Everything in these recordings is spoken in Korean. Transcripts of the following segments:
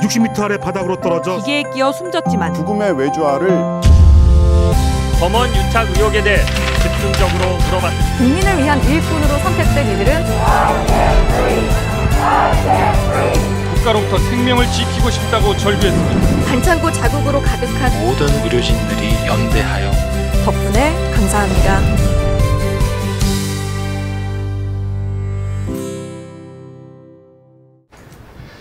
60m 아래 바닥으로 떨어져 기계에 끼어 숨졌지만 죽음의 외주화를 검언 유착 의혹에 대해 집중적으로 물어봤습니다. 국민을 위한 일꾼으로 선택된 이들은 국가로부터 생명을 지키고 싶다고 절규했습니다. 반창고 자국으로 가득한 모든 의료진들이 연대하여 덕분에 감사합니다.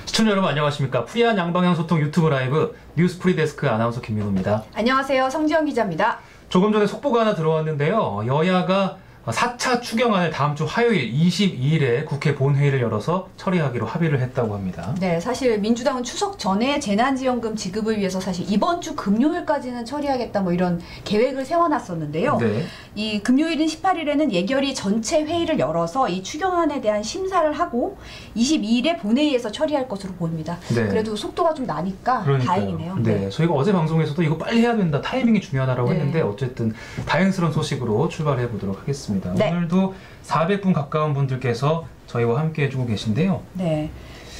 시청자 여러분 안녕하십니까. 프리한 양방향 소통 유튜브 라이브 뉴스 프리데스크 아나운서 김민호입니다. 안녕하세요. 성지영 기자입니다. 조금 전에 속보가 하나 들어왔는데요. 여야가 4차 추경안을 다음 주 화요일 22일에 국회 본회의를 열어서 처리하기로 합의를 했다고 합니다. 네, 사실 민주당은 추석 전에 재난지원금 지급을 위해서 사실 이번 주 금요일까지는 처리하겠다 뭐 이런 계획을 세워놨었는데요. 네. 이 금요일인 18일에는 예결위 전체 회의를 열어서 이 추경안에 대한 심사를 하고 22일에 본회의에서 처리할 것으로 보입니다. 네. 그래도 속도가 좀 나니까 그러니까요. 다행이네요. 네, 저희가 어제 방송에서도 이거 빨리 해야 된다, 타이밍이 중요하다라고 네. 했는데 어쨌든 다행스러운 소식으로 출발해 보도록 하겠습니다. 네. 오늘도 400분 가까운 분들께서 저희와 함께 해주고 계신데요. 네.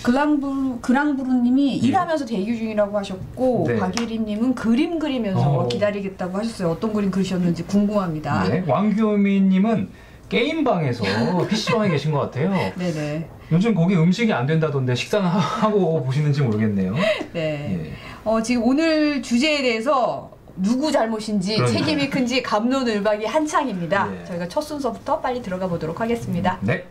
그랑부르님이 일하면서 대기 중이라고 하셨고 네. 박예리님은 그림 그리면서 기다리겠다고 하셨어요. 어떤 그림 그리셨는지 궁금합니다. 네. 왕규미님은 게임방에서 PC방에 계신 것 같아요. 네네. 요즘 거기 음식이 안 된다던데 식사는 하고 보시는지 모르겠네요. 네. 예. 지금 오늘 주제에 대해서 누구 잘못인지 그러니까요. 책임이 큰지 갑론을박이 한창입니다. 네. 저희가 첫 순서부터 빨리 들어가 보도록 하겠습니다. 네.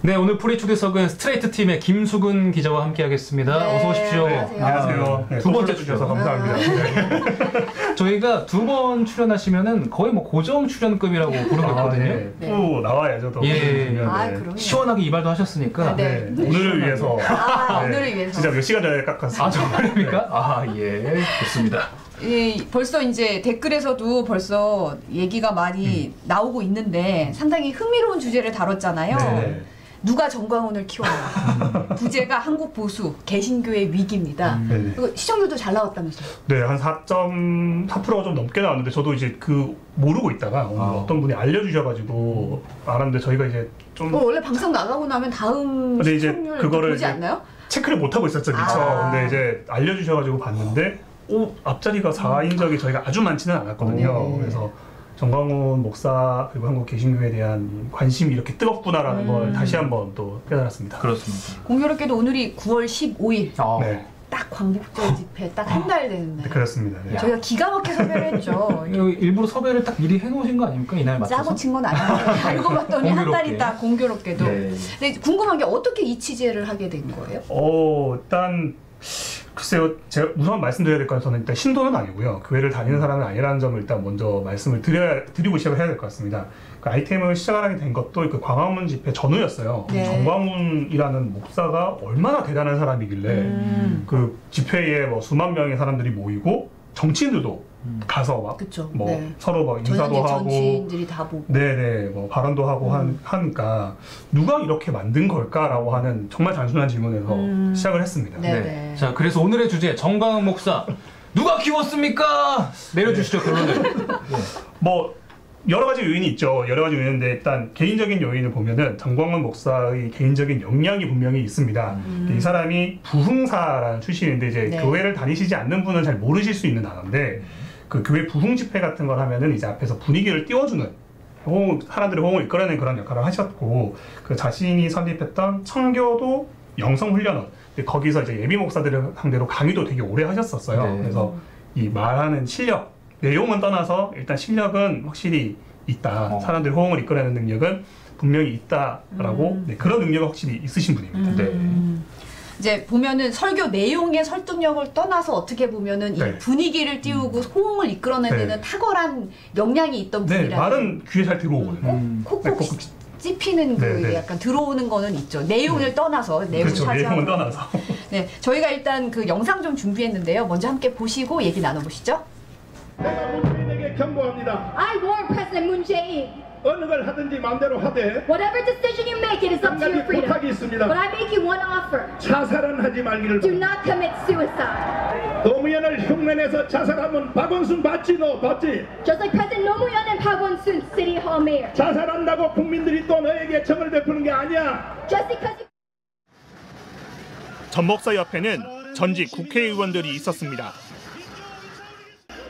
네, 오늘 프리 초대석은 스트레이트 팀의 김수근 기자와 함께하겠습니다. 네, 어서 오십시오. 안녕하세요. 네, 두 번째 주셔서 출연. 감사합니다. 저희가 두 번 출연하시면은 거의 뭐 고정 출연급이라고 부르거든요. 네. 또 나와야죠. 또. 예. 그럼요. 시원하게 이발도 하셨으니까. 네. 오늘을 위해서. 오늘을 위해서. 진짜 몇 시간 전에 깎았어요. 아, 정말입니까? 아, 예. 좋습니다. 벌써 이제 댓글에서도 벌써 얘기가 많이 나오고 있는데 상당히 흥미로운 주제를 다뤘잖아요. 네. 누가 정광훈을 키웠나. 부제가 한국 보수 개신교의 위기입니다. 네. 그리고 시청률도 잘 나왔다면서요? 네, 한 4.4%가 좀 넘게 나왔는데 저도 이제 모르고 있다가 오늘 어떤 분이 알려주셔가지고 알았는데 저희가 이제 좀 원래 방송 나가고 나면 다음 근데 이제 시청률 그거를 보지 않나요? 체크를 못 하고 있었죠, 미처. 근데 이제 알려주셔가지고 봤는데 앞자리가 4인 적이 저희가 아주 많지는 않았거든요. 그래서 정광훈 목사 그리고 한국 개신교에 대한 관심이 이렇게 뜨겁구나라는 걸 다시 한번 또 깨달았습니다. 그렇습니다. 공교롭게도 오늘이 9월 15일 네. 딱 광복절 집회 딱 한 달 되는 날. 그렇습니다. 네. 저희가 기가 막히게 섭외를 했죠. 일부러 섭외를 딱 미리 해놓으신 거 아닙니까? 이날 맞춰서? 짜고 친 건 아니에요. 알고 봤더니 한 공교롭게. 달이 딱 공교롭게도. 네. 근데 궁금한 게 어떻게 이 취재를 하게 된 거예요? 일단 글쎄요, 제가 우선 말씀드려야 될 건 저는 일단 신도는 아니고요. 교회를 다니는 사람은 아니라는 점을 일단 먼저 말씀을 드리고 시작을 해야 될 것 같습니다. 그 아이템을 시작하게 된 것도 그 광화문 집회 전후였어요. 네. 정광훈이라는 목사가 얼마나 대단한 사람이길래 그 집회에 뭐 수만 명의 사람들이 모이고 정치인들도 가서 막 그쵸. 뭐 네. 서로 막 인사도 전현직 하고 정치인들이 다 보고. 네네 뭐 발언도 하고 하니까 누가 이렇게 만든 걸까라고 하는 정말 단순한 질문에서 시작을 했습니다. 네. 자, 그래서 오늘의 주제 정광훈 목사 누가 키웠습니까? 내려주시죠 결론을. 뭐 여러 가지 요인이 있죠. 여러 가지 요인인데 일단 개인적인 요인을 보면은 정광훈 목사의 개인적인 역량이 분명히 있습니다. 이 사람이 부흥사라는 출신인데 이제 네. 교회를 다니시지 않는 분은 잘 모르실 수 있는 단어인데 그 교회 부흥 집회 같은 걸 하면은 이제 앞에서 분위기를 띄워주는 사람들의 호응을 이끌어내는 그런 역할을 하셨고 그 자신이 설립했던 청교도 영성훈련원 거기서 이제 예비 목사들을 상대로 강의도 되게 오래 하셨었어요. 네. 그래서 이 말하는 실력 내용은 떠나서 일단 실력은 확실히 있다. 사람들의 호응을 이끌어내는 능력은 분명히 있다라고 그런 능력이 확실히 있으신 분입니다. 이제 보면은 설교 내용의 설득력을 떠나서 어떻게 보면은 네. 이 분위기를 띄우고 호응을 이끌어내는 네. 탁월한 역량이 있던 네, 분이라. 말은 귀에 잘 들어오거든요. 콕콕 네, 찝히는 그 네. 약간 들어오는 거는 있죠. 내용을 떠나서 내용 그렇죠. 차지하고. 내용은 떠나서. 네, 저희가 일단 그 영상 좀 준비했는데요. 먼저 함께 보시고 얘기 나눠보시죠. 내가 모주인에게 문재인에게 경고합니다. I warn President Moon Jae-in. 어느 걸 하든지 마음대로 하되 Whatever decision you make, it is up 한 to your 가지 freedom. 부탁이 있습니다. But I make you one offer. 자살은 하지 말기를 Do 바랍니다. not commit suicide. 노무현을 흉내내서 자살하면 박원순 받지 너 받지? Just like President Roh Moo-yeon and Park Won-soon, City Hall Mayor. 자살한다고 국민들이 또 너에게 정을 베푸는 게 아니야. Just because you 전 목사 옆에는 전직 국회의원들이 있었습니다.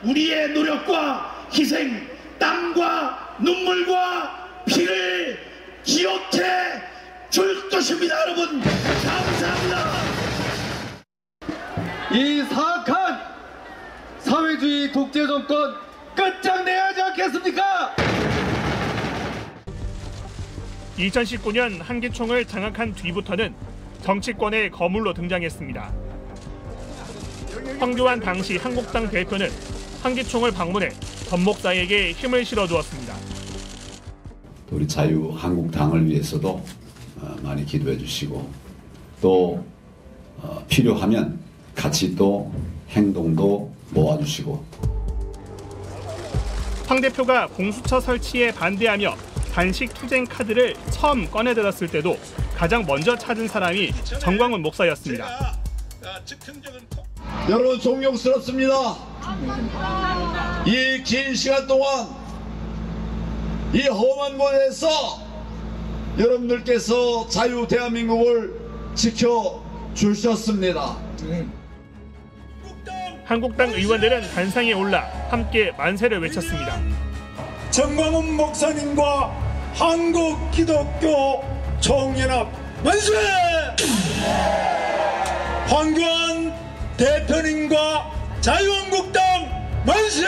우리의 노력과 희생, 땀과 눈물과 피를 기억해 줄 것입니다. 여러분 감사합니다. 이 사악한 사회주의 독재 정권 끝장내야 하지 않겠습니까? 2019년 한기총을 장악한 뒤부터는 정치권의 거물로 등장했습니다. 황교안 당시 한국당 대표는 한기총을 방문해 전 목사에게 힘을 실어주었습니다. 우리 자유한국당을 위해서도 많이 기도해 주시고 또 필요하면 같이 또 행동도 모아주시고. 황 대표가 공수처 설치에 반대하며 단식 투쟁 카드를 처음 꺼내들었을 때도 가장 먼저 찾은 사람이 정광훈 목사였습니다. 여러분 존경스럽습니다. 이 긴 시간 동안 이 험한 곳에서 여러분들께서 자유 대한민국을 지켜주셨습니다. 한국당 의원들은 단상에 올라 함께 만세를 외쳤습니다. 정광훈 목사님과 한국 기독교 총연합 만세! 황교안 대표님과 자유한국당 만세!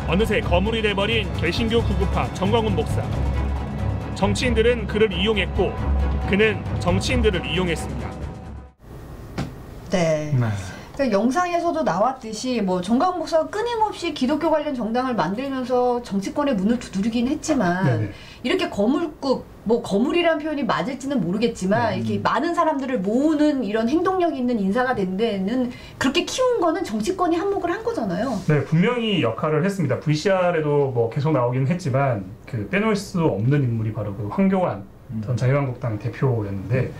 어느새 거물이 돼버린 개신교 구구파 정광훈 목사. 정치인들은 그를 이용했고 그는 정치인들을 이용했습니다. 네. 그러니까 영상에서도 나왔듯이 뭐 정광훈 목사가 끊임없이 기독교 관련 정당을 만들면서 정치권의 문을 두드리긴 했지만 네네. 이렇게 거물급, 뭐 거물이라는 표현이 맞을지는 모르겠지만 이렇게 많은 사람들을 모으는 이런 행동력 있는 인사가 된 데는 그렇게 키운 거는 정치권이 한몫을 한 거잖아요. 네, 분명히 역할을 했습니다. VCR에도 뭐 계속 나오긴 했지만 그 빼놓을 수 없는 인물이 바로 그 황교안 전 자유한국당 대표였는데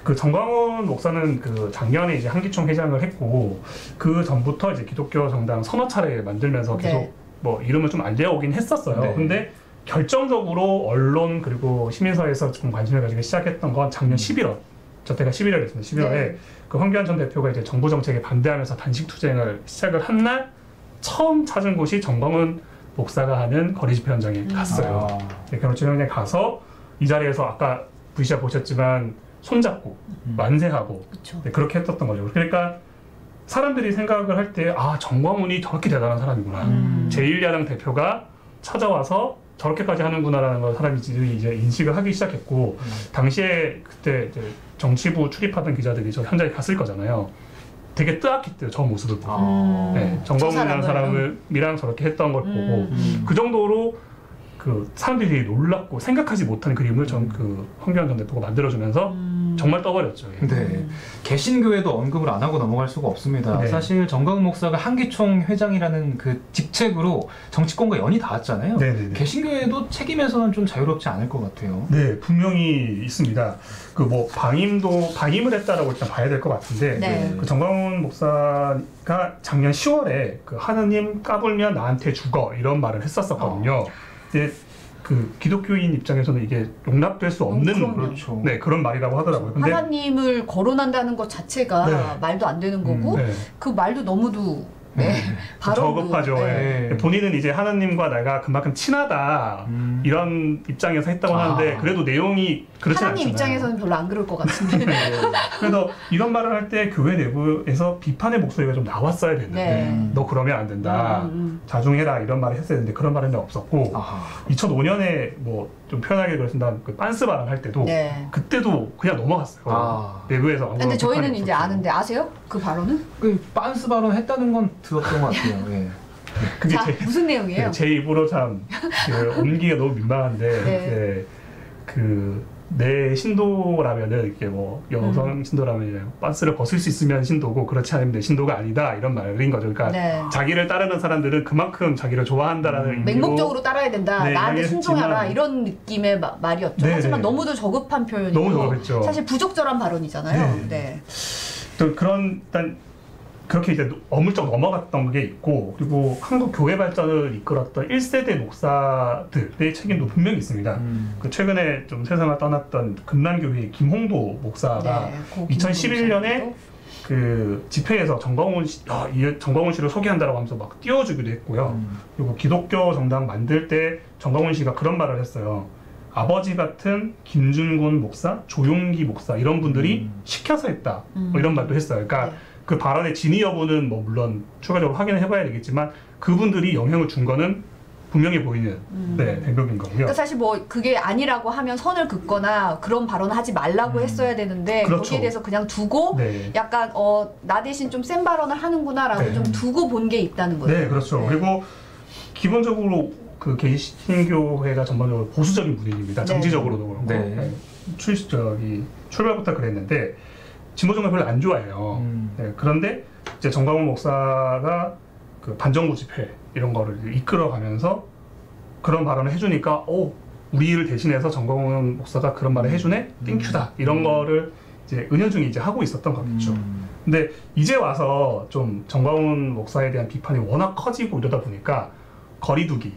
그 정광훈 목사는 그 작년에 이제 한기총 회장을 했고 그 전부터 이제 기독교 정당 서너 차례 만들면서 계속 뭐 이름을 좀 알려오긴 했었어요. 네. 근데 결정적으로 언론 그리고 시민사회에서 좀 관심을 가지기 시작했던 건 작년 11월. 저때가 11월이었습니다. 11월에 그 황교안 전 대표가 이제 정부 정책에 반대하면서 단식 투쟁을 시작을 한 날 처음 찾은 곳이 정광훈 목사가 하는 거리 집회 현장에 갔어요. 거리 집회 현장에 가서 이 자리에서 아까 VCR 보셨지만 손잡고 만세하고 네, 그렇게 했었던 거죠. 그러니까 사람들이 생각을 할 때 아 정광훈이 저렇게 대단한 사람이구나. 제1야당 대표가 찾아와서 저렇게까지 하는구나라는 걸 사람들이 이제 인식을 하기 시작했고 당시에 그때 이제 정치부 출입하던 기자들이 저 현장에 갔을 거잖아요. 되게 뜨악했대요. 저 모습을 보고. 네, 정광훈이라는 사람이랑 저렇게 했던 걸 보고 그 정도로 그 사람들이 되게 놀랍고 생각하지 못한 그림을 전 그 황교안 전 대표가 만들어주면서 정말 떠버렸죠. 예. 네, 개신교에도 언급을 안 하고 넘어갈 수가 없습니다. 네. 사실 정광훈 목사가 한기총 회장이라는 그 직책으로 정치권과 연이 닿았잖아요. 네네네. 개신교에도 책임에서는 좀 자유롭지 않을 것 같아요. 네, 분명히 있습니다. 그 뭐 방임을 했다라고 일단 봐야 될 것 같은데 네. 그 정광훈 목사가 작년 10월에 그 하느님 까불면 나한테 죽어 이런 말을 했었거든요. 근데 그 기독교인 입장에서는 이게 용납될 수 없는 그렇죠. 네, 그런 말이라고 하더라고요. 근데 하나님을 거론한다는 것 자체가 네. 말도 안 되는 거고 네. 그 말도 너무도 바로 저급하죠. 네. 예. 본인은 이제 하나님과 내가 그만큼 친하다 이런 입장에서 했다고 하는데 그래도 내용이 그렇지 않잖아요. 하나님 입장에서는 별로 안 그럴 것 같은데. 그래서 이런 말을 할 때 교회 내부에서 비판의 목소리가 좀 나왔어야 됐는데 너 그러면 안 된다. 자중해라 이런 말을 했어야 되는데 그런 말은 없었고 2005년에 뭐 좀 편하게 그랬습니다. 그 빤스 발언 할 때도 그때도 그냥 넘어갔어요. 내부에서. 근데 저희는 이제 아는데 아세요? 그 발언은? 그 빤스 발언 했다는 건 들었던 것 같아요. 예. 그게 자, 무슨 내용이에요? 제 입으로 참 옮기기가 너무 민망한데 네. 그 내 신도라면은 이렇게 뭐 여성 신도라면 빤스를 벗을 수 있으면 신도고 그렇지 않으면 내 신도가 아니다 이런 말인 거죠. 그러니까 네. 자기를 따르는 사람들은 그만큼 자기를 좋아한다라는 의미로 맹목적으로 따라야 된다. 네, 나한테 이야기했지만 순종하라 이런 느낌의 말이었죠. 네, 하지만 네. 너무도 저급한 표현이고 너무 저급했죠. 사실 부적절한 발언이잖아요. 네. 네. 또 그런 일단 그렇게 이제 어물쩍 넘어갔던 게 있고 그리고 한국 교회 발전을 이끌었던 1세대 목사들의 책임도 분명히 있습니다. 그 최근에 좀 세상을 떠났던 금남교회의 김홍도 목사가 네, 2011년에 그 집회에서 정광훈 씨를 소개한다라고 하면서 막 띄워주기도 했고요. 그리고 기독교 정당 만들 때 정광훈 씨가 그런 말을 했어요. 아버지 같은 김준곤 목사, 조용기 목사 이런 분들이 시켜서 했다. 뭐 이런 말도 했어요. 그러니까 그 발언의 진위 여부는 뭐 물론 추가적으로 확인을 해봐야 되겠지만 그분들이 영향을 준 거는 분명히 보이는 대목인 거고요. 그러니까 사실 뭐 그게 아니라고 하면 선을 긋거나 그런 발언을 하지 말라고 했어야 되는데 그렇죠. 거기에 대해서 그냥 두고 네. 약간 나 대신 좀 센 발언을 하는구나라고 네. 좀 두고 본 게 있다는 거죠. 네, 그렇죠. 그리고 기본적으로 그 개신교회가 전반적으로 보수적인 분위기입니다. 네. 정치적으로도 그렇고 네. 출발부터 그랬는데 진보 정당 별로 안 좋아해요. 네, 그런데 이제 정광훈 목사가 그 반정부 집회 이런 거를 이끌어가면서 그런 발언을 해주니까 우리를 대신해서 정광훈 목사가 그런 말을 해주네, 땡큐다 이런 거를 이제 은연중에 이제 하고 있었던 거겠죠. 근데 이제 와서 좀 정광훈 목사에 대한 비판이 워낙 커지고 이러다 보니까 거리두기,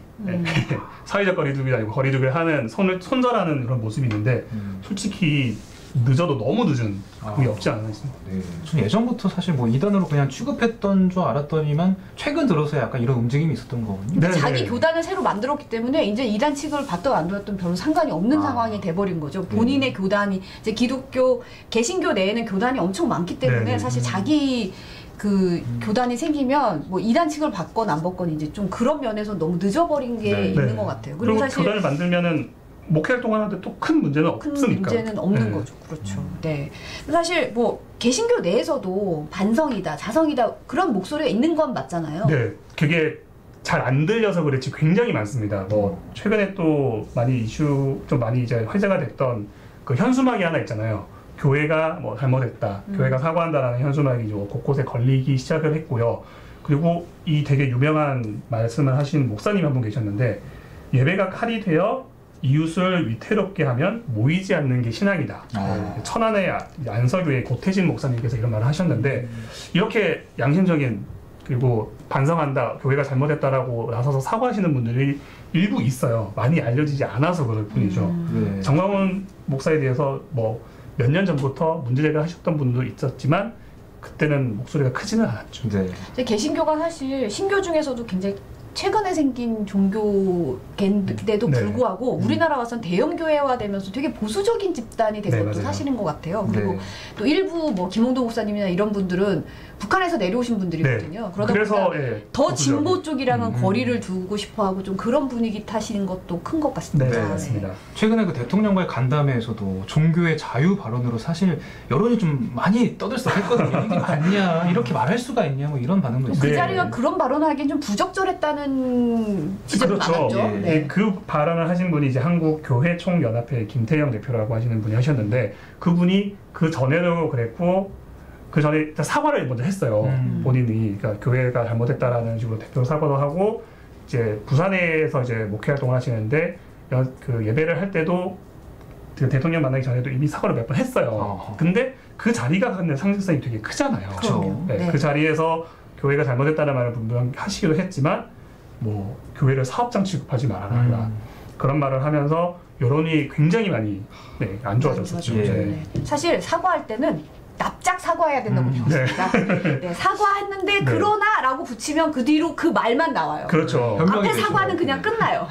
사회적 거리두기가 아니고 거리두기를 하는 손절하는 그런 모습이 있는데 솔직히 늦어도 너무 늦은 그게 없지 않아 있습니다. 네. 전 예전부터 사실 뭐 이단으로 그냥 취급했던 줄 알았더니만 최근 들어서 약간 이런 움직임이 있었던 거군요. 네, 자기 교단을 새로 만들었기 때문에 이제 이단 측을 받던 안 받던 별로 상관이 없는 상황이 돼버린 거죠. 본인의 교단이 이제 기독교 개신교 내에는 교단이 엄청 많기 때문에 네. 사실 자기 그 교단이 생기면 뭐 이단 측을 받건 안 받건 이제 좀 그런 면에서 너무 늦어버린 게 있는 것 같아요. 그리고 사실 교단을 만들면은 목회 활동하는데 또 큰 문제는 큰 없으니까. 문제는 없는 거죠. 그렇죠. 네. 사실 뭐 개신교 내에서도 반성이다, 자성이다 그런 목소리가 있는 건 맞잖아요. 네, 그게 잘 안 들려서 그렇지 굉장히 많습니다. 뭐 최근에 또 많이 좀 많이 이제 화제가 됐던 그 현수막이 하나 있잖아요. 교회가 뭐 잘못했다, 교회가 사과한다라는 현수막이 곳곳에 걸리기 시작을 했고요. 그리고 이 되게 유명한 말씀을 하신 목사님 한 분 계셨는데 예배가 칼이 되어 이웃을 위태롭게 하면 모이지 않는 게 신앙이다. 천안의 안서교의 고태진 목사님께서 이런 말을 하셨는데 이렇게 양심적인 그리고 반성한다, 교회가 잘못했다라고 나서서 사과하시는 분들이 일부 있어요. 많이 알려지지 않아서 그럴 뿐이죠. 네. 정광훈 목사에 대해서 뭐 몇 년 전부터 문제제기를 하셨던 분도 있었지만 그때는 목소리가 크지는 않았죠. 네. 개신교가 사실 신교 중에서도 굉장히 최근에 생긴 종교인데도 불구하고 우리나라 와서는 대형 교회화되면서 되게 보수적인 집단이 된 것도 맞아요. 사실인 것 같아요. 그리고 네. 또 일부 뭐 김홍도 목사님이나 이런 분들은 북한에서 내려오신 분들이거든요. 그러다 그래서 보니까 더 진보 쪽이랑은 거리를 두고 싶어하고 좀 그런 분위기 탓인 것도 큰 것 같습니다. 네, 맞습니다. 최근에 그 대통령과의 간담회에서도 종교의 자유 발언으로 사실 여론이 좀 많이 떠들썩했거든요. 이게 맞냐, 이렇게 말할 수가 있냐, 뭐 이런 반응도 있어요. 그 자리가 그런 발언을 하기엔 좀 부적절했다는 지적이 그렇죠. 많았죠. 네. 그 발언을 하신 분이 이제 한국교회총연합회 김태영 대표라고 하시는 분이 하셨는데 그분이 그 전에도 그랬고 그 전에 사과를 먼저 했어요. 본인이 그러니까 교회가 잘못했다라는 식으로 대표 사과도 하고 이제 부산에서 이제 목회 활동을 하시는데 그 예배를 할 때도 그 대통령 만나기 전에도 이미 사과를 몇 번 했어요. 근데 그 자리가 갖는 상징성이 되게 크잖아요. 그렇죠. 네, 네. 그 자리에서 교회가 잘못했다는 말을 분명히 하시기도 했지만 뭐 교회를 사업장 취급하지 말아라 그런 말을 하면서 여론이 굉장히 많이 안 좋아졌었죠. 네. 사실 사과할 때는 납작 사과해야 된다고 배웠습니다. 네, 사과했는데 그러나라고 붙이면 그 뒤로 그 말만 나와요. 그렇죠. 앞에 사과는 그냥 끝나요.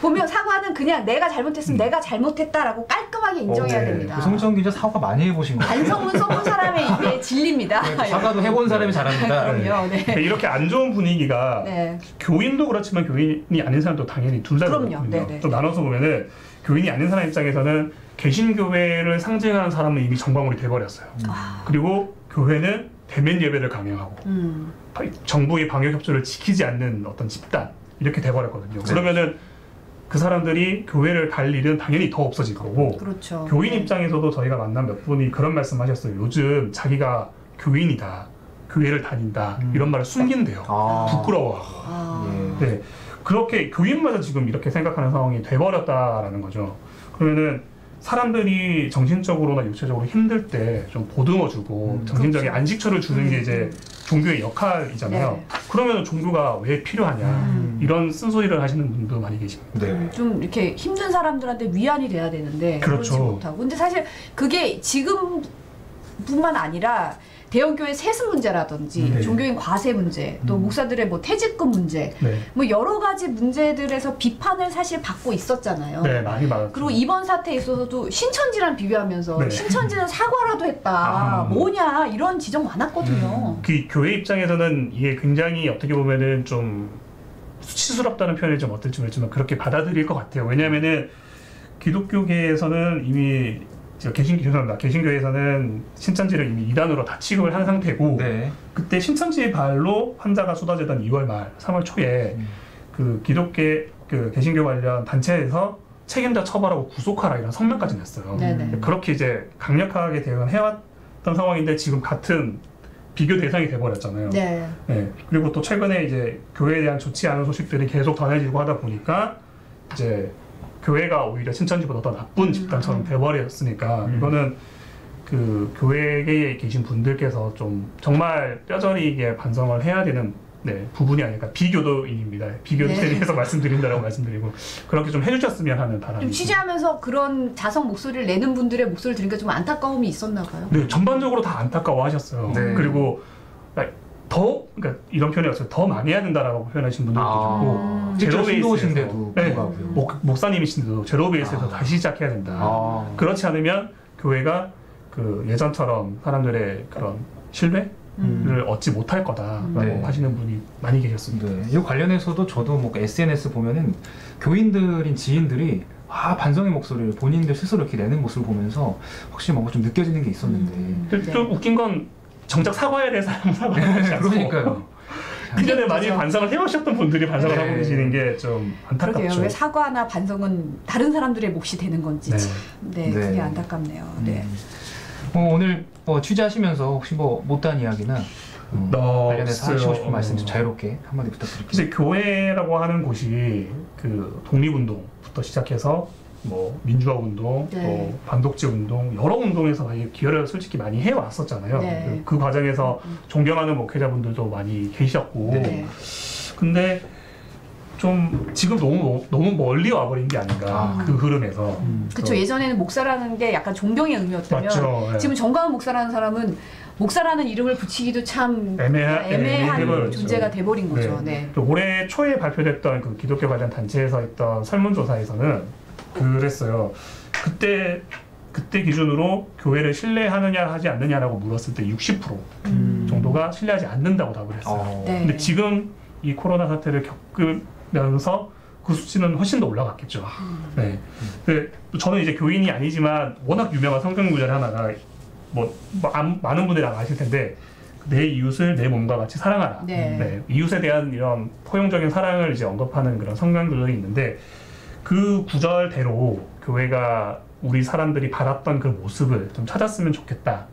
보면 사과는 그냥 내가 잘못했으면 내가 잘못했다라고 깔끔하게 인정해야 됩니다. 송지현 기자 사과 많이 해보신 거예요? 반성문 써본 사람의 입에 진리입니다. 사과도 해본 사람이 잘합니다. 그럼요. 네. 이렇게 안 좋은 분위기가 네. 교인도 그렇지만 교인이 아닌 사람도 당연히 둘 다 그렇거든요. 또 나눠서 보면은 교인이 아닌 사람 입장에서는 개신교회를 상징하는 사람은 이미 정광훈이 돼버렸어요. 그리고 교회는 대면 예배를 강행하고 정부의 방역 협조를 지키지 않는 어떤 집단 이렇게 돼버렸거든요. 그러면은 그 사람들이 교회를 갈 일은 당연히 더 없어질 거고 그렇죠. 교인 네. 입장에서도 저희가 만난 몇 분이 그런 말씀하셨어요. 요즘 자기가 교인이다, 교회를 다닌다 이런 말을 숨긴대요. 부끄러워하고. 네, 그렇게 교인마저 지금 이렇게 생각하는 상황이 돼버렸다라는 거죠. 그러면은 사람들이 정신적으로나 육체적으로 힘들 때 좀 보듬어주고 정신적인 안식처를 주는 게 이제 종교의 역할이잖아요. 네. 그러면 종교가 왜 필요하냐 이런 쓴소리를 하시는 분도 많이 계십니다. 좀 이렇게 힘든 사람들한테 위안이 돼야 되는데 그렇죠. 그렇지 못하고. 근데 사실 그게 지금뿐만 아니라 대형교회 세습 문제라든지 네. 종교인 과세 문제, 또 목사들의 뭐 퇴직금 문제, 네. 뭐 여러 가지 문제들에서 비판을 사실 받고 있었잖아요. 네, 많이 받았죠. 그리고 이번 사태에 있어서도 신천지랑 비교하면서 네. 신천지는 사과라도 했다, 뭐냐 이런 지적 많았거든요. 그 교회 입장에서는 이게 굉장히 어떻게 보면은 좀 수치스럽다는 표현이 좀 어떨지 모르지만 그렇게 받아들일 것 같아요. 왜냐하면은 기독교계에서는 이미 개신교에서는 신천지를 이미 이단으로 다 취급을 한 상태고 그때 신천지 발로 환자가 쏟아지던 2월 말, 3월 초에 그 개신교 관련 단체에서 책임자 처벌하고 구속하라 이런 성명까지 냈어요. 네네. 그렇게 이제 강력하게 대응을 해왔던 상황인데 지금 같은 비교 대상이 돼버렸잖아요. 네. 네. 그리고 또 최근에 이제 교회에 대한 좋지 않은 소식들이 계속 전해지고 하다 보니까 이제 교회가 오히려 신천지보다 더 나쁜 집단처럼 돼버렸으니까 이거는 그 교회에 계신 분들께서 좀 정말 뼈저리게 반성을 해야 되는 부분이 아닐까. 비교도인입니다. 비교도인에 대해서 말씀드린다라고 말씀드리고 그렇게 좀 해주셨으면 하는 바람이 좀 취재하면서 그런 자성 목소리를 내는 분들의 목소리를 들으니까 좀 안타까움이 있었나 봐요. 네, 전반적으로 다 안타까워하셨어요. 그리고 그러니까 이런 표현이 없어요. 더 많이 해야 된다라고 표현하신 분들도 있고 제로베이스에서 목사님이신데도 제로베이스에서 다시 시작해야 된다. 그렇지 않으면 교회가 그 예전처럼 사람들의 그런 신뢰를 얻지 못할 거다라고 하시는 분이 많이 계셨습니다. 이 관련해서도 저도 뭐 SNS 보면은 교인들인 지인들이 반성의 목소리를 본인들 스스로 이렇게 내는 모습을 보면서 확실히 뭔가 좀 느껴지는 게 있었는데 좀 웃긴 건 정작 사과해야 될 사람은 사과하지 않고 그러니까요. 그 전에 많이 반성을 해오셨던 분들이 반성을 하고 계시는 게 좀 안타깝죠. 그러게요. 왜 사과나 반성은 다른 사람들의 몫이 되는 건지 그게 안타깝네요. 오늘 취재하시면서 혹시 못다한 이야기나 관련해서 하시고 싶은 말씀 좀 자유롭게 한마디 부탁드릴게요. 이제 교회라고 하는 곳이 그 독립운동부터 시작해서 뭐 민주화운동, 또 반독재 운동 여러 운동에서 기여를 솔직히 많이 해왔었잖아요. 그 과정에서 존경하는 목회자분들도 많이 계셨고 근데 좀 지금 너무 멀리 와버린 게 아닌가 그 흐름에서. 그렇죠. 예전에는 목사라는 게 약간 존경의 의미였다면 맞죠. 지금 정광훈 목사라는 사람은 목사라는 이름을 붙이기도 참 애매한 존재가 돼버린 거죠. 올해 초에 발표됐던 그 기독교 관련 단체에서 했던 설문조사에서는 그랬어요. 그때 기준으로 교회를 신뢰하느냐 하지 않느냐라고 물었을 때 60% 정도가 신뢰하지 않는다고 답을 했어요. 근데 지금 이 코로나 사태를 겪으면서 그 수치는 훨씬 더 올라갔겠죠. 근데 저는 이제 교인이 아니지만 워낙 유명한 성경 구절 하나가 많은 분들이 아실 텐데 내 이웃을 내 몸과 같이 사랑하라. 이웃에 대한 이런 포용적인 사랑을 이제 언급하는 그런 성경 구절이 있는데 그 구절대로 교회가 우리 사람들이 바랐던 그 모습을 좀 찾았으면 좋겠다.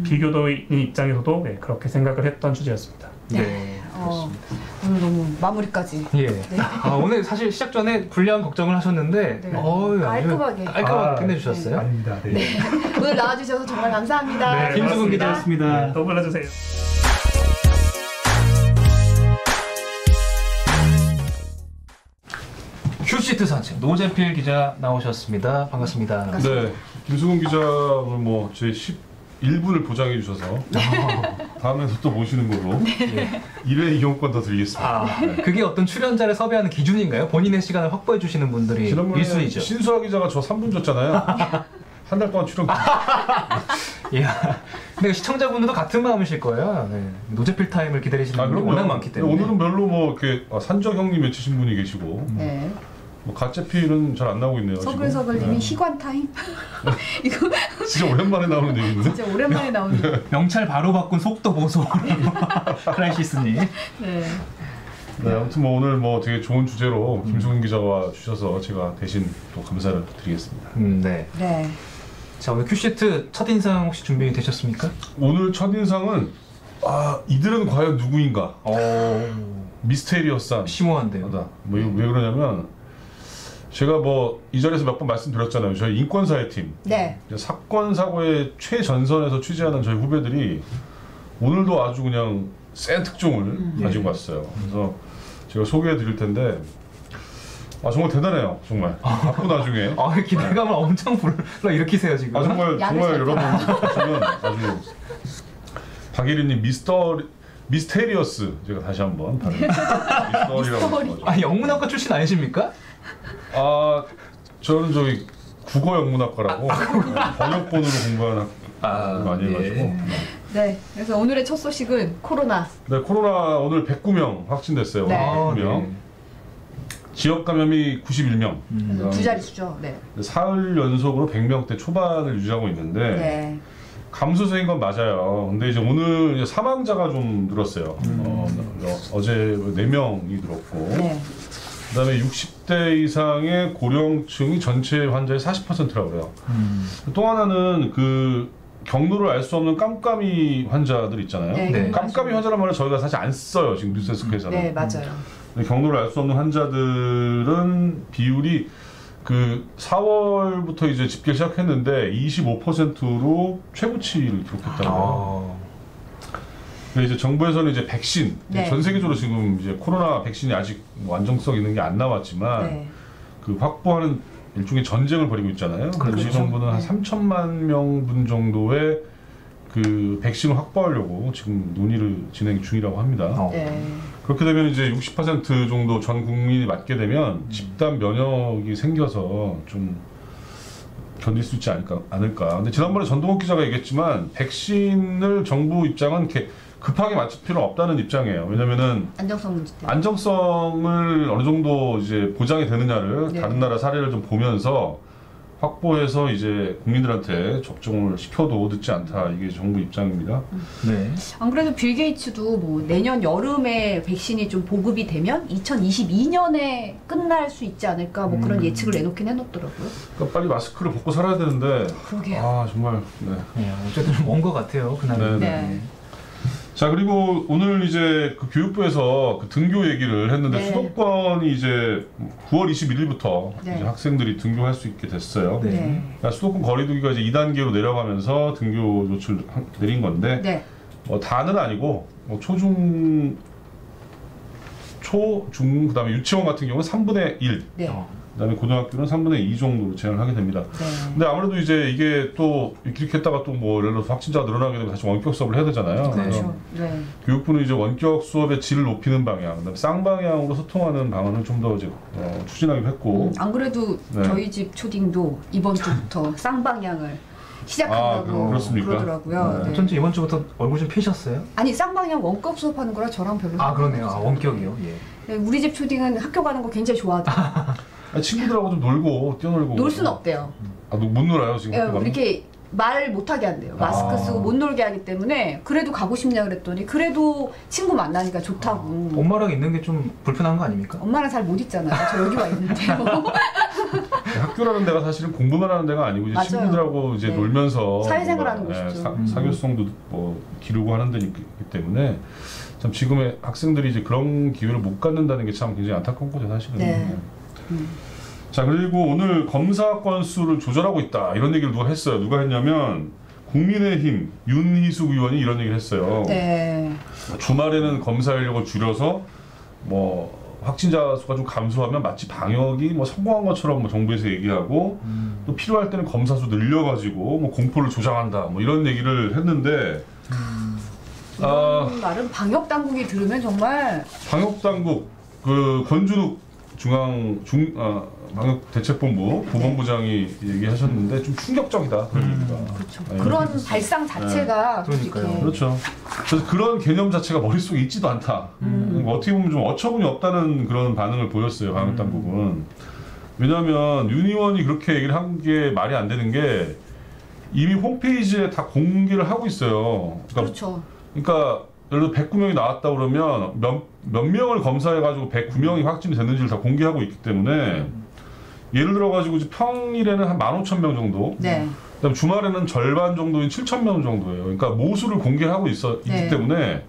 비교도인 입장에서도 그렇게 생각을 했던 주제였습니다. 오늘 너무 마무리까지. 오늘 사실 시작 전에 불리한 걱정을 하셨는데 깔끔하게 끝내주셨어요. 아닙니다. 오늘 나와주셔서 정말 감사합니다. 김수근 기자였습니다. 또 불러주세요. 큐시트 산책 노재필 기자 나오셨습니다. 반갑습니다. 네, 김수근 기자 오늘 제 11분을 보장해 주셔서 다음에도 또 모시는 걸로 1회 이용권 더 드리겠습니다. 그게 어떤 출연자를 섭외하는 기준인가요? 본인의 시간을 확보해 주시는 분들이 지난번에 1순위죠. 신수아 기자가 저 3분 줬잖아요. 한 달 동안 출연. 근데 시청자분들도 같은 마음이실 거예요. 노재필 타임을 기다리시는 분이 워낙 많기 때문에. 오늘은 별로 이렇게 산적 형님 외치신 분이 계시고 가짜피는 잘 안 나오고 있네요. 서글서글님이 희관 타임. 이거 진짜 오랜만에 나오는 얘기인데. 진짜 오랜만에 나오는. 명찰 바로 바꾼 속도 보소. 크라이시스님. 네, 아무튼 뭐 오늘 뭐 되게 좋은 주제로 김수근 기자가 주셔서 제가 대신 또 감사를 드리겠습니다. 네. 네. 자, 오늘 큐시트 첫인상 혹시 준비되셨습니까? 오늘 첫인상은 이들은 과연 누구인가? 미스테리어스한 심오한데요. 왜 그러냐면 제가 뭐 이 자리에서 몇 번 말씀드렸잖아요. 저희 인권사회팀 네. 사건 사고의 최전선에서 취재하는 저희 후배들이 오늘도 아주 그냥 센 특종을 가지고 왔어요. 그래서 제가 소개해 드릴 텐데 정말 대단해요. 정말 바쁜 와중에 기대감을 엄청 불러일으키세요 지금. 정말 여러분 저는 아주 박예린님 미스테리어스 제가 다시 한번 미스터리라고. 영문학과 출신 아니십니까? 저는 저기 국어 영문학과라고 번역본으로 공부하는 학교 많이 해가지고. 네. 그래서 오늘의 첫 소식은 코로나. 네, 코로나 오늘 109명 확진됐어요. 네. 109명. 지역 감염이 91명. 두 자릿수죠. 네. 사흘 연속으로 100명대 초반을 유지하고 있는데 네. 감소세인 건 맞아요. 근데 이제 오늘 이제 사망자가 좀 늘었어요. 어제 4명이 늘었고. 네. 그다음에 60대 이상의 고령층이 전체 환자의 40%라고 그래요. 또 하나는 그 경로를 알 수 없는 깜깜이 환자들 있잖아요. 네, 깜깜이 환자란 말을 저희가 사실 안 써요. 지금 뉴스데스크에서는. 네, 맞아요. 경로를 알 수 없는 환자들은 비율이 그 4월부터 이제 집계 시작했는데 25%로 최고치를 기록했다고 해요. 이제 정부에서는 이제 백신, 네. 전 세계적으로 지금 이제 코로나 백신이 아직 완성성 있는 게 안 나왔지만 네. 그 확보하는 일종의 전쟁을 벌이고 있잖아요. 그렇죠. 우리 정부는 한 3천만 명분 정도의 그 백신을 확보하려고 지금 논의를 진행 중이라고 합니다. 네. 그렇게 되면 이제 60% 정도 전 국민이 맞게 되면 집단 면역이 생겨서 좀 견딜 수 있지 않을까. 근데 지난번에 전동욱 기자가 얘기했지만 백신을 정부 입장은 이렇게 급하게 맞출 필요는 없다는 입장이에요. 왜냐면은 안정성 문제 때문에. 안정성을 어느 정도 이제 보장이 되느냐를 네. 다른 나라 사례를 좀 보면서 확보해서 이제 국민들한테 접종을 시켜도 늦지 않다. 이게 정부 입장입니다. 네. 안 그래도 빌 게이츠도 뭐 내년 여름에 백신이 좀 보급이 되면 2022년에 끝날 수 있지 않을까 뭐 그런 예측을 내놓긴 해놓더라고요. 그러니까 빨리 마스크를 벗고 살아야 되는데. 그러게요. 정말. 네. 어쨌든 먼 것 같아요 그날은. 네. 자, 그리고 오늘 이제 그 교육부에서 그 등교 얘기를 했는데 네. 수도권이 이제 9월 21일부터 네. 이제 학생들이 등교할 수 있게 됐어요. 네. 그러니까 수도권 거리두기가 이제 2단계로 내려가면서 등교 조치를 내린 건데 네. 다는 아니고 초중 그다음에 유치원 같은 경우는 3분의 1. 네. 그다음에 고등학교는 3분의 2 정도로 제한을 하게 됩니다. 네. 근데 아무래도 이제 이게 또 이렇게 했다가 또 뭐 예를 들어서 확진자가 늘어나게 되면 다시 원격 수업을 해야 되잖아요. 그렇죠. 네. 교육부는 이제 원격 수업의 질을 높이는 방향, 그다음에 쌍방향으로 소통하는 방안을 좀 더 이제 추진하기로 했고. 안 그래도 네. 저희 집 초딩도 이번 주부터 쌍방향을 시작한다고 그렇습니까? 그러더라고요. 네. 어쩐지 이번 주부터 얼굴 좀 피셨어요? 아니 쌍방향 원격 수업하는 거라 저랑 별로 그러네요. 상관없어요. 원격이요. 예. 네, 우리 집 초딩은 학교 가는 거 굉장히 좋아하더라고요. 친구들하고 좀 놀고 뛰어놀고. 놀 수는 없대요. 못 놀아요 지금? 예, 학교 가면? 이렇게 말 못하게 한대요. 마스크 쓰고 못 놀게 하기 때문에. 그래도 가고 싶냐 그랬더니 그래도 친구 만나니까 좋다고. 엄마랑 있는 게 좀 불편한 거 아닙니까? 엄마랑 잘 못 있잖아요. 저 여기 와 있는데요. 학교라는 데가 사실은 공부만 하는 데가 아니고 이제 맞아요. 친구들하고 이제 네. 놀면서 사회생활하는 곳이죠. 사교성도 뭐 기르고 하는 데이기 때문에 참 지금의 학생들이 이제 그런 기회를 못 갖는다는 게 참 굉장히 안타까운 거죠 사실은. 네. 자, 그리고 오늘 검사 건수를 조절하고 있다 이런 얘기를 누가 했어요. 누가 했냐면 국민의힘 윤희숙 의원이 이런 얘기를 했어요. 네. 주말에는 검사 인력을 줄여서 뭐 확진자 수가 좀 감소하면 마치 방역이 뭐 성공한 것처럼 뭐 정부에서 얘기하고 또 필요할 때는 검사 수 늘려가지고 뭐 공포를 조장한다 뭐 이런 얘기를 했는데 이런 말은 방역 당국이 들으면 정말 방역 당국 그 권준욱 방역대책본부 부본부장이 얘기하셨는데 좀 충격적이다 그런 얘기가. 그렇죠. 그런 발상 자체가 그러니까요. 그렇죠. 그래서 그런 개념 자체가 머릿속에 있지도 않다. 어떻게 보면 좀 어처구니 없다는 그런 반응을 보였어요 방역 당국은. 왜냐하면 윤 의원이 그렇게 얘기를 한 게 말이 안 되는 게 이미 홈페이지에 다 공개를 하고 있어요. 그렇죠. 그러니까 예를 들어 109명이 나왔다 그러면 몇 명을 검사해가지고 109명이 확진이 됐는지를 다 공개하고 있기 때문에 예를 들어가지고 평일에는 한 15,000명 정도. 네. 그다음 주말에는 절반 정도인 7,000명 정도예요. 그러니까 모수를 공개하고 있기 네. 때문에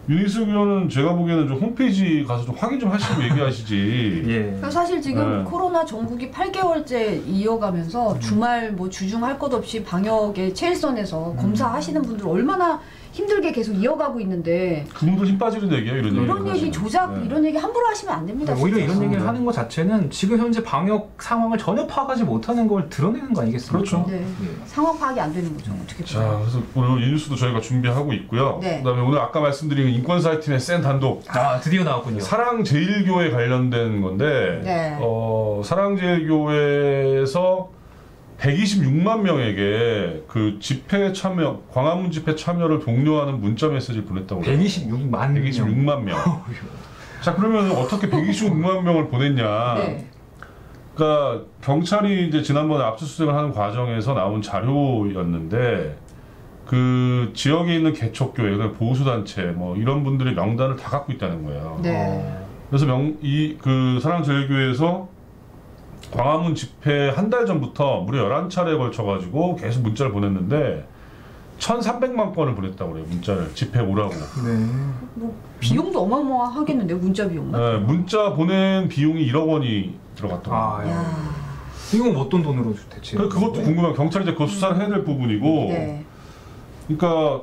윤희숙 의원은 제가 보기에는 좀 홈페이지 가서 좀 확인 좀 하시고 얘기하시지. 예. 사실 지금 네. 코로나 전국이 8개월째 이어가면서 주말 뭐 주중 할 것 없이 방역의 체일선에서 검사하시는 분들 얼마나 힘들게 계속 이어가고 있는데 그분도 힘 빠지는 얘기예요, 이런 얘기. 이런 얘기 조작 네. 이런 얘기 함부로 하시면 안 됩니다. 오히려 진짜. 이런 얘기를 하는 것 자체는 지금 현재 방역 상황을 전혀 파악하지 못하는 걸 드러내는 거 아니겠습니까? 그렇죠. 네. 상황 파악이 안 되는 거죠. 어떻게 자, 보면. 그래서 오늘 인뉴스도 저희가 준비하고 있고요. 네. 그다음에 오늘 아까 말씀드린 인권사회팀의 센 단독. 드디어 나왔군요. 사랑제일교회 관련된 건데, 네. 사랑제일교회에서 126만 명에게 그 집회 참여, 광화문 집회 참여를 독려하는 문자 메시지를 보냈다고. 126만 명. 자, 그러면 어떻게 126만 명을 보냈냐? 네. 그러니까 경찰이 이제 지난번에 압수수색을 하는 과정에서 나온 자료였는데 그 지역에 있는 개척교회, 보수단체 뭐 이런 분들의 명단을 다 갖고 있다는 거예요. 네. 그래서 그 사랑제일교회에서 광화문 집회 한 달 전부터 무려 11차례에 걸쳐가지고 계속 문자를 보냈는데 1,300만 건을 보냈다고 그래요. 문자를 집회 오라고. 네. 뭐 비용도 어마어마하겠는데요. 문자 비용만. 네, 문자 보낸 비용이 1억 원이 들어갔다고. 이건 어떤 돈으로 대체? 그것도 궁금해요. 경찰이 이제 그거 수사를 해야 될 부분이고. 네. 그러니까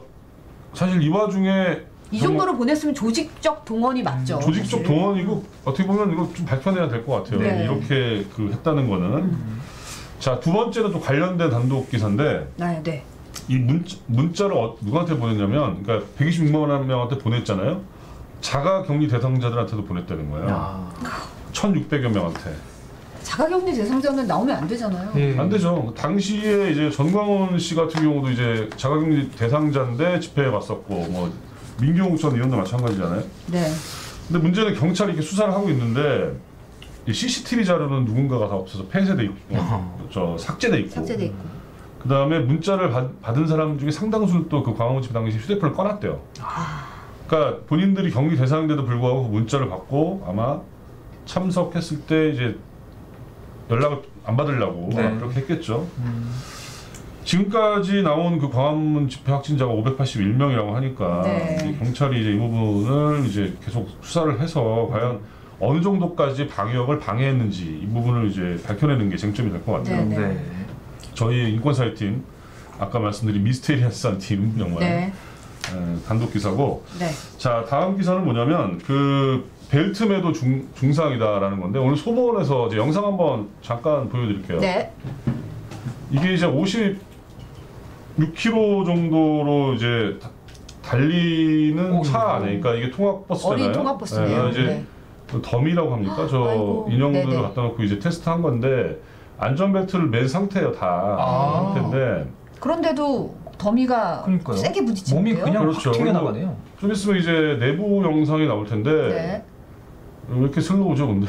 사실 이 와중에 이 정도로 보냈으면 조직적 동원이 맞죠. 조직적 사실. 동원이고 어떻게 보면 이거 좀 밝혀내야 될 것 같아요. 네. 이렇게 했다는 거는. 자, 두 번째는 또 관련된 단독 기사인데 네, 네. 이 문자를 누구한테 보냈냐면, 그러니까 126만 명한테 보냈잖아요. 자가격리 대상자들한테도 보냈다는 거예요. 1,600여 명한테. 자가격리 대상자는 나오면 안 되잖아요. 안 되죠. 당시에 이제 전광훈 씨 같은 경우도 이제 자가격리 대상자인데 집회에 갔었고, 뭐 민경욱 전 의원도 마찬가지잖아요. 네. 근데 문제는 경찰이 이렇게 수사를 하고 있는데 이 CCTV 자료는 누군가가 다 없어서 폐쇄돼 있고, 삭제돼 있고. 삭제돼 있고. 그 다음에 문자를 받은 사람 중에 상당수는 또 그 광화문 집회 당시 휴대폰을 꺼놨대요. 그러니까 본인들이 격리 대상인데도 불구하고 그 문자를 받고 아마 참석했을 때 이제 연락을 안 받으려고 네. 그렇게 했겠죠. 지금까지 나온 그 광화문 집회 확진자가 581명이라고 하니까 네. 이제 경찰이 이제 이 부분을 이제 계속 수사를 해서 과연 어느 정도까지 방역을 방해했는지 이 부분을 이제 밝혀내는 게 쟁점이 될 것 같아요. 네, 네. 저희 인권사회팀 아까 말씀드린 미스테리어스한 팀 정말 네. 단독 기사고. 네. 자, 다음 기사는 뭐냐면 그 벨트매도 중상이다라는 건데 오늘 소보원에서 이제 영상 한번 잠깐 보여드릴게요. 네. 이게 이제 56km 정도로 이제 달리는 차 안에, 그러니까 이게 통학버스잖아요. 어린 통학버스네요. 이제 네. 더미라고 합니까? 저 아이고. 인형들을 네네. 갖다 놓고 이제 테스트한 건데 안전벨트를 맨 상태예요, 다. 상태인데. 그런데도 더미가 그러니까요. 세게 부딪히는데요. 몸이 그냥 그렇죠. 확 그리고 튀어나가네요. 좀 있으면 이제 내부 영상이 나올 텐데 네. 왜 이렇게 슬로우죠, 근데?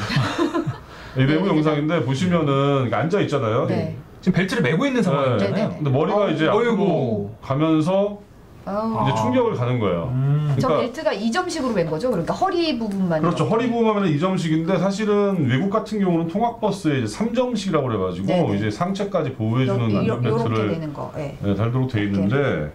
이 내부 영상인데 보시면은 앉아 있잖아요. 네. 지금 벨트를 메고 있는 상황이잖아요. 네. 근데 머리가 이제 앞으로 가면서 아우. 이제 충격을 가는 거예요. 저 그러니까 벨트가 이점식으로 맨 거죠? 그러니까 허리 부분만. 그렇죠. 허리 부분하면 2점식인데 사실은 외국 같은 경우는 통학버스에 이제 3점식이라고 그래가지고 네네. 이제 상체까지 보호해주는 이렇게 안전벨트를 되는 거. 네. 달도록 돼 있는데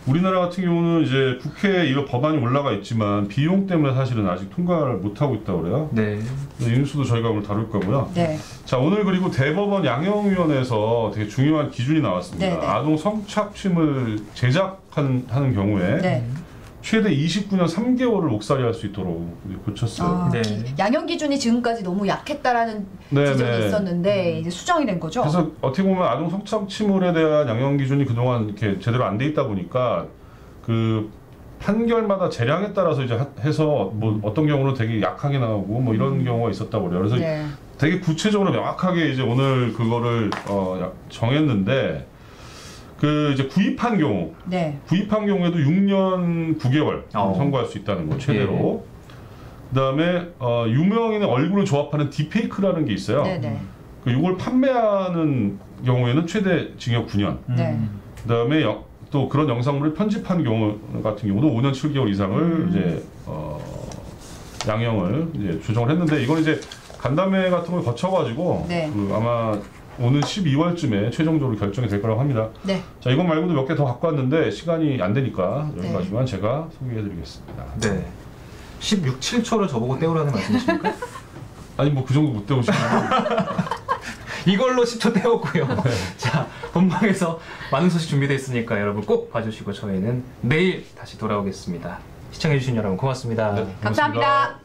우리나라 같은 경우는 이제 국회에 이런 법안이 올라가 있지만 비용 때문에 사실은 아직 통과를 못 하고 있다고 그래요. 네. 이 뉴스도 저희가 오늘 다룰 거고요. 네. 자, 오늘 그리고 대법원 양형위원회에서 되게 중요한 기준이 나왔습니다. 네네. 아동 성착취물 제작하는 경우에 네. 최대 29년 3개월을 옥살이할 수 있도록 고쳤어요. 양형 기준이 지금까지 너무 약했다라는 네, 지적이 네. 있었는데 이제 수정이 된 거죠. 그래서 어떻게 보면 아동 성착취물에 대한 양형 기준이 그동안 이렇게 제대로 안 돼 있다 보니까 그 판결마다 재량에 따라서 이제 해서 뭐 어떤 경우는 되게 약하게 나오고 뭐 이런 경우가 있었다고 그래요. 그래서 네. 되게 구체적으로 명확하게 이제 오늘 그거를 정했는데 그 이제 구입한 경우, 네. 구입한 경우에도 6년 9개월 선고할 수 있다는 거 최대로. 그다음에 유명인의 얼굴을 조합하는 딥페이크라는 게 있어요. 네네. 이걸 판매하는 경우에는 최대 징역 9년. 네. 그다음에 또 그런 영상물을 편집한 경우 같은 경우도 5년 7개월 이상을 이제 양형을 이제 조정을 했는데 이건 이제 간담회 같은 걸 거쳐가지고 네. 그 아마 오는 12월쯤에 최종적으로 결정이 될 거라고 합니다. 네. 자, 이것 말고도 몇 개 더 갖고 왔는데 시간이 안 되니까 네. 여기까지만 제가 소개해드리겠습니다. 네. 16, 7초를 저보고 때우라는 말씀이십니까? 아니 뭐 그 정도 못 때우시면 이걸로 10초 때웠고요. 자, 본방에서 많은 소식 준비되어 있으니까 여러분 꼭 봐주시고 저희는 내일 다시 돌아오겠습니다. 시청해주신 여러분 고맙습니다. 감사합니다.